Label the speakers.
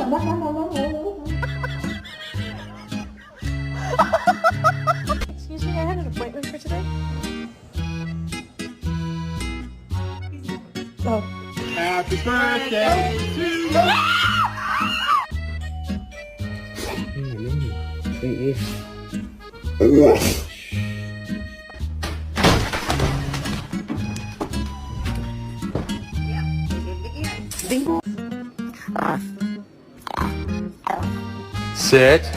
Speaker 1: Excuse me, I had an appointment for today. Oh.
Speaker 2: Happy birthday to you. Sit.